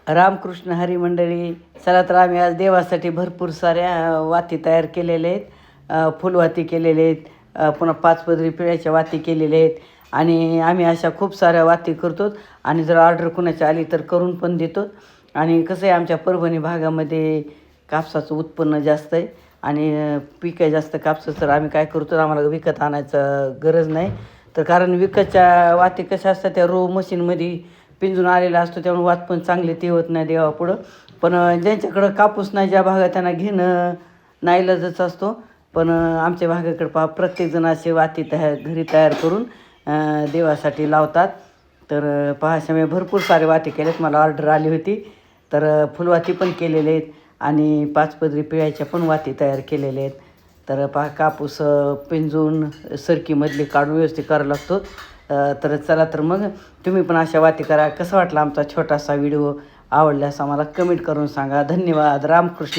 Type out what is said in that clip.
रामकृष्ण हरी मंडळी. चला तर आम्ही आज देवासाठी भरपूर साऱ्या वाती तयार केलेल्या आहेत. फुलवाती केलेले आहेत, पुन्हा पाचपदरी पिळ्याच्या वाती केलेल्या आहेत. आणि आम्ही अशा खूप साऱ्या वाती करतो आणि जर ऑर्डर कुणाची आली तर करून पण देतो. आणि कसं आहे, आमच्या परभणी भागामध्ये कापसाचं उत्पन्न जास्त आहे आणि पीक आहे जास्त कापसाचं. तर आम्ही काय करतो, आम्हाला विकत आणायचं गरज नाही. तर कारण विकतच्या वाती कशा असतात, त्या रो मशीनमध्ये पिंजून आलेला असतो, त्यामुळे वात पण चांगले ते होत नाही देवापुढं. पण ज्यांच्याकडं कापूस नाही, ज्या भागात त्यांना घेणं नाईलाजच असतो. पण आमच्या भागाकडे प्रत्येकजण असे वाती घरी तयार करून देवासाठी लावतात. तर पहा, अशा मी भरपूर सारे वाती केलेत, मला ऑर्डर आली होती. तर फुलवाती पण केलेले आहेत आणि पाचपदरी पिळ्याच्या पण वाती तयार केलेल्या आहेत. तर पहा, कापूस पिंजून सरकीमधली काढून व्यवस्थित करावं लागतो. तर चला तर मग तुम्ही पण अशा वाती करा. कसा वाटला आमचा छोटासा व्हिडिओ? आवडल्यास आम्हाला कमेंट करून सांगा. धन्यवाद. रामकृष्ण.